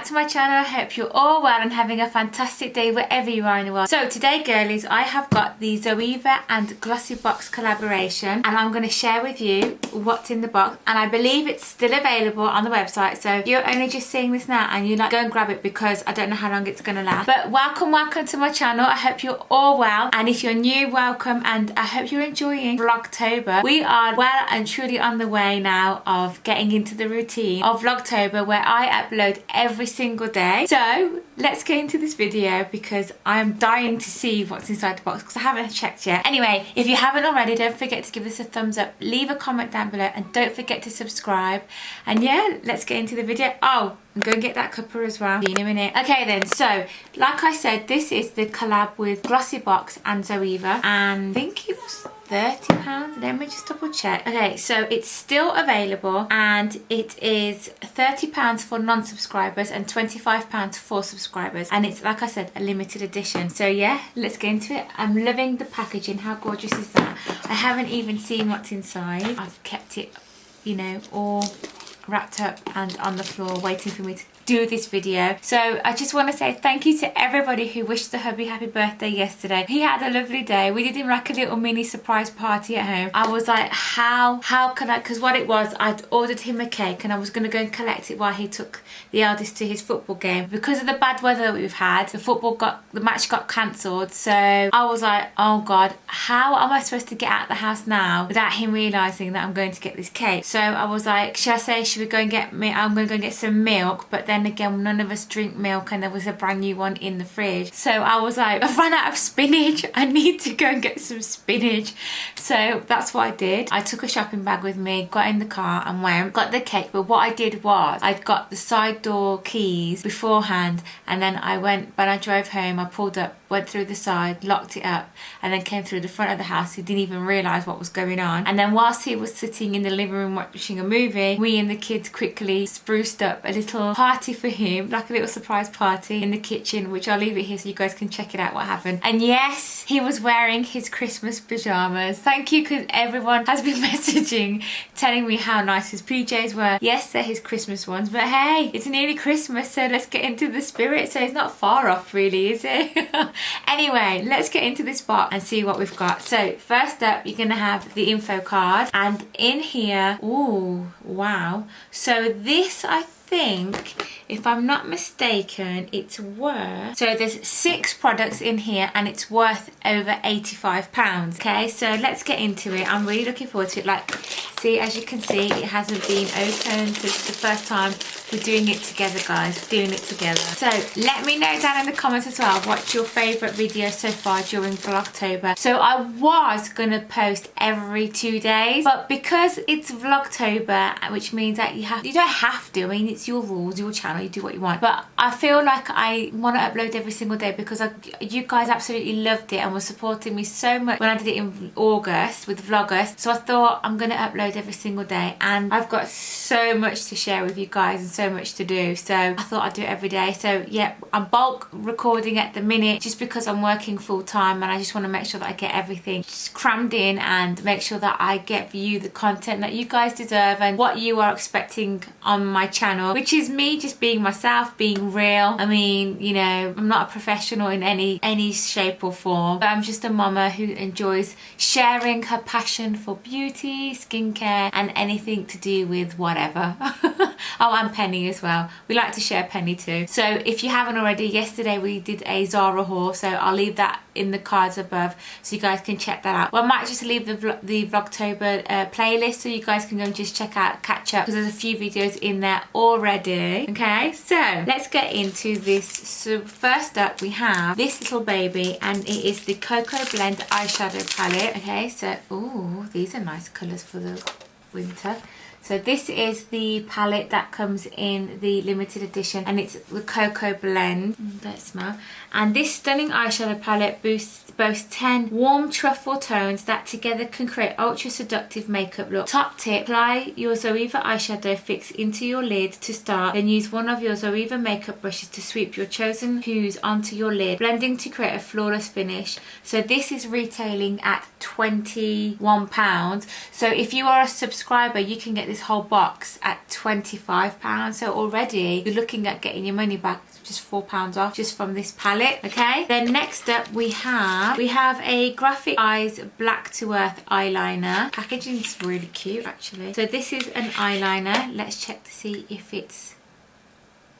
to my channel. I hope you're all well and having a fantastic day wherever you are in the world. So today, girlies, I have got the Zoeva and Glossybox collaboration, and I'm going to share with you what's in the box. And I believe it's still available on the website, so if you're only just seeing this now and you're like, go and grab it because I don't know how long it's going to last. But welcome to my channel. I hope you're all well, and if you're new, welcome, and I hope you're enjoying Vlogtober. We are well and truly on the way now of getting into the routine of Vlogtober, where I upload every single day. So let's get into this video because I'm dying to see what's inside the box because I haven't checked yet. Anyway, if you haven't already, don't forget to give this a thumbs up, leave a comment down below, and don't forget to subscribe. And yeah, let's get into the video. Oh, I'm going to get that cuppa as well. See you in a minute. Okay then, so like I said, this is the collab with Glossybox and Zoeva, and I think it was £30. Let me just double check. Okay, so it's still available, and it is £30 for non-subscribers and £25 for subscribers, and it's, like I said, a limited edition. So yeah, let's get into it. I'm loving the packaging. How gorgeous is that? I haven't even seen what's inside. I've kept it, you know, all wrapped up and on the floor waiting for me to do this video. So I just want to say thank you to everybody who wished the hubby happy birthday yesterday. He had a lovely day. We did him like a little mini surprise party at home. I was like, how can I, because what it was, I'd ordered him a cake and I was going to go and collect it while he took the eldest to his football game. Because of the bad weather that we've had, the match got cancelled. So I was like, oh god, how am I supposed to get out of the house now without him realising that I'm going to get this cake? So I was like, should we go and get me, I'm going to go and get some milk, but then again, none of us drink milk and there was a brand new one in the fridge. So I was like, I've run out of spinach. I need to go and get some spinach. So that's what I did. I took a shopping bag with me, got in the car and went, got the cake. But what I did was I got the side door keys beforehand, and then when I drove home, I pulled up, went through the side, locked it up, and then came through the front of the house. He didn't even realise what was going on. And then whilst he was sitting in the living room watching a movie, we and the kids quickly spruced up a little party for him, like a little surprise party in the kitchen, which I'll leave it here so you guys can check it out what happened. And yes, he was wearing his Christmas pyjamas. Thank you, because everyone has been messaging telling me how nice his PJs were. Yes, they're his Christmas ones, but hey, it's nearly Christmas, so let's get into the spirit. So it's not far off really, is it? Anyway, let's get into this box and see what we've got. So first up, you're gonna have the info card, and in here, ooh, wow. So this, I think, if I'm not mistaken, it's worth, so there's 6 products in here and it's worth over £85. Okay, so let's get into it. I'm really looking forward to it. Like, see, as you can see, it hasn't been opened. So it's the first time we're doing it together, guys, doing it together. So let me know down in the comments as well, what's your favourite video so far during Vlogtober. So I was gonna post every 2 days, but because it's Vlogtober, which means that you don't have to, I mean, it's your rules, your channel, you do what you want, but I feel like I want to upload every single day because you guys absolutely loved it and were supporting me so much when I did it in August with Vlogust. So I thought I'm going to upload every single day, and I've got so much to share with you guys and so much to do, so I thought I'd do it every day. So yeah, I'm bulk recording at the minute just because I'm working full time, and I just want to make sure that I get everything just crammed in and make sure that I get for you the content that you guys deserve and what you are expecting on my channel, which is me just being myself, being real. I mean, you know, I'm not a professional in any shape or form, but I'm just a mama who enjoys sharing her passion for beauty, skincare, and anything to do with whatever. Oh, and Penny as well. We like to share Penny too. So if you haven't already, yesterday we did a Zara haul, so I'll leave that in the cards above so you guys can check that out. Well, I might just leave the Vlogtober playlist so you guys can go and just catch up, because there's a few videos in there already. Okay, so let's get into this. So first up we have this little baby, and it is the Cocoa Blend eyeshadow palette. Okay, so ooh, these are nice colours for the winter. So this is the palette that comes in the limited edition, and it's the Cocoa Blend. Don't smell. And this stunning eyeshadow palette boasts 10 warm truffle tones that together can create ultra seductive makeup look. Top tip, apply your Zoeva eyeshadow fix into your lid to start, then use one of your Zoeva makeup brushes to sweep your chosen hues onto your lid, blending to create a flawless finish. So this is retailing at £21. So if you are a subscriber, you can get this whole box at £25. So already you're looking at getting your money back, just £4 off just from this palette. Okay, then next up we have a Graphic Eyes Black to Earth eyeliner. Packaging is really cute actually. So this is an eyeliner. Let's check to see if it's,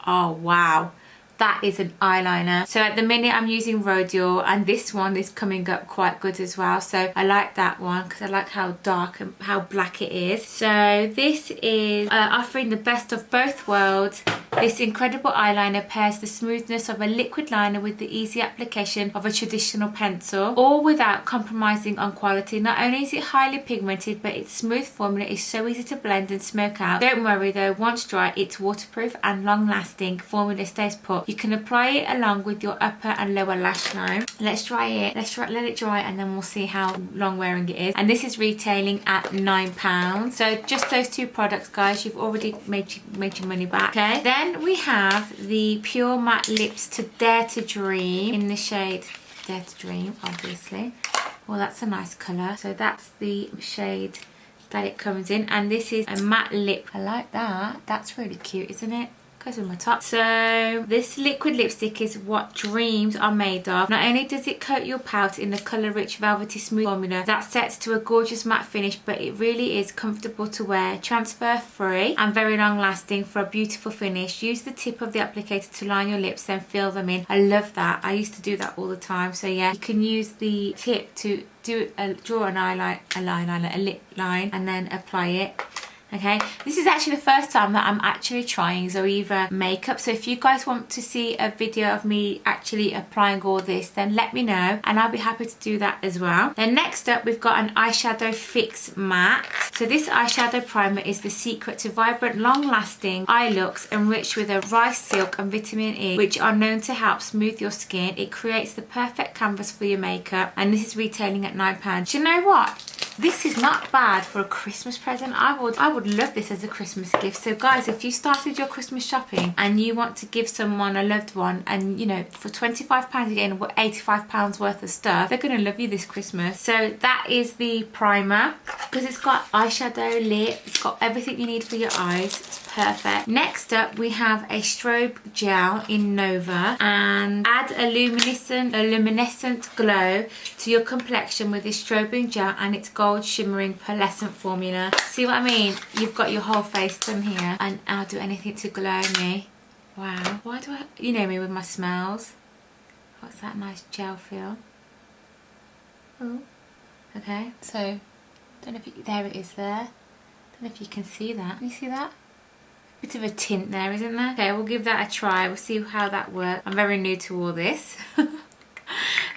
oh wow, that is an eyeliner. So at the minute I'm using Rodial, and this one is coming up quite good as well. So I like that one because I like how dark and how black it is. So this is offering the best of both worlds. This incredible eyeliner pairs the smoothness of a liquid liner with the easy application of a traditional pencil, all without compromising on quality. Not only is it highly pigmented, but its smooth formula is so easy to blend and smoke out. Don't worry though, once dry, it's waterproof and long lasting. Formula stays put. You can apply it along with your upper and lower lash line. Let's try it. Let it dry, and then we'll see how long wearing it is. And this is retailing at £9. So just those two products, guys, you've already made your money back. Okay, then we have the Pure Matte Lips to Dare to Dream in the shade Dare to Dream, obviously. Well, that's a nice colour. So that's the shade that it comes in, and this is a matte lip. I like that. That's really cute, isn't it? Goes with my top. So this liquid lipstick is what dreams are made of. Not only does it coat your pout in the colour rich velvety smooth formula that sets to a gorgeous matte finish, but it really is comfortable to wear, transfer free and very long lasting for a beautiful finish. Use the tip of the applicator to line your lips, then fill them in. I love that. I used to do that all the time. So yeah, you can use the tip to draw a lip line and then apply it. Okay, this is actually the first time that I'm actually trying Zoeva makeup. So if you guys want to see a video of me actually applying all this, then let me know and I'll be happy to do that as well. Then next up we've got an eyeshadow fix matte. So this eyeshadow primer is the secret to vibrant, long-lasting eye looks enriched with a rice silk and vitamin E, which are known to help smooth your skin. It creates the perfect canvas for your makeup, and this is retailing at £9. Do you know what? This is not bad for a Christmas present. I would love this as a Christmas gift. So guys, if you started your Christmas shopping and you want to give someone, a loved one, and you know, for £25 you're getting £85 worth of stuff, they're going to love you this Christmas. So that is the primer, because it's got eyeshadow, lip, it's got everything you need for your eyes. It's perfect. Next up we have a strobe gel in Nova, and add a luminescent glow to your complexion with this strobing gel and its gold shimmering pearlescent formula. See what I mean? You've got your whole face done here, and I'll do anything to glow me. Wow. Why do I, you know me with my smells. What's that nice gel feel? Oh, okay. So don't know if there it is there. Don't know if you can see that. Can you see that? Bit of a tint there, isn't there? Okay, we'll give that a try. We'll see how that works. I'm very new to all this.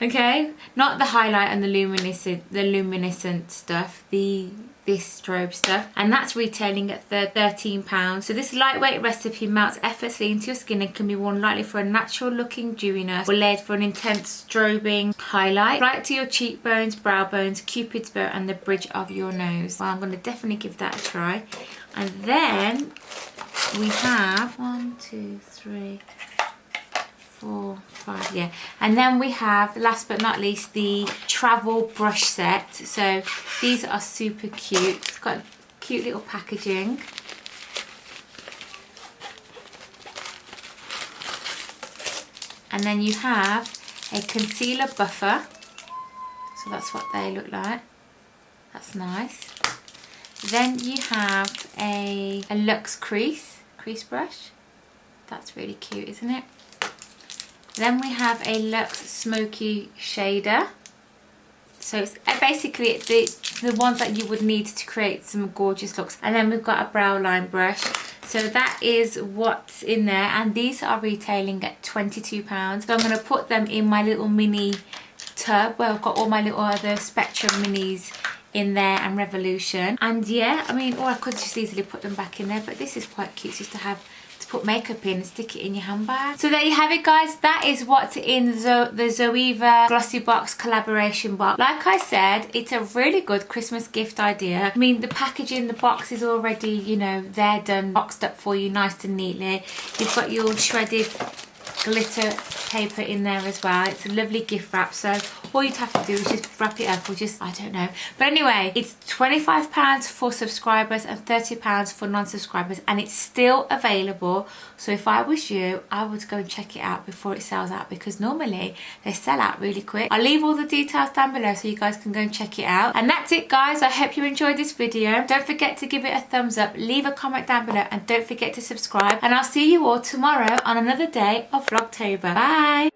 Okay, not the highlight and the luminescent stuff, this strobe stuff, and that's retailing at £13. So this lightweight recipe melts effortlessly into your skin and can be worn lightly for a natural looking dewiness, or layered for an intense strobing highlight right to your cheekbones, brow bones, cupid's bow and the bridge of your nose. Well, I'm going to definitely give that a try. And then we have 1, 2, 3, 4, 5, yeah, and then we have, last but not least, the travel brush set. So these are super cute. It's got cute little packaging. And then you have a concealer buffer. So that's what they look like. That's nice. Then you have a Luxe crease brush. That's really cute, isn't it? Then we have a Luxe Smoky Shader. So it's basically the ones that you would need to create some gorgeous looks. And then we've got a brow line brush. So that is what's in there, and these are retailing at £22. So I'm going to put them in my little mini tub where I've got all my little other Spectrum minis in there and Revolution. And yeah, I mean, or I could just easily put them back in there, but this is quite cute just to have to put makeup in and stick it in your handbag. So there you have it, guys. That is what's in the Zoeva Glossybox collaboration box. Like I said, it's a really good Christmas gift idea. I mean, the packaging, the box is already, you know, they're done, boxed up for you nice and neatly. You've got your shredded glitter paper in there as well. It's a lovely gift wrap, so all you'd have to do is just wrap it up, or just, I don't know. But anyway, it's £25 for subscribers and £30 for non-subscribers, and it's still available. So if I was you, I would go and check it out before it sells out, because normally they sell out really quick. I'll leave all the details down below so you guys can go and check it out. And that's it, guys. I hope you enjoyed this video. Don't forget to give it a thumbs up, leave a comment down below, and don't forget to subscribe. And I'll see you all tomorrow on another day of Vlogtober. Bye!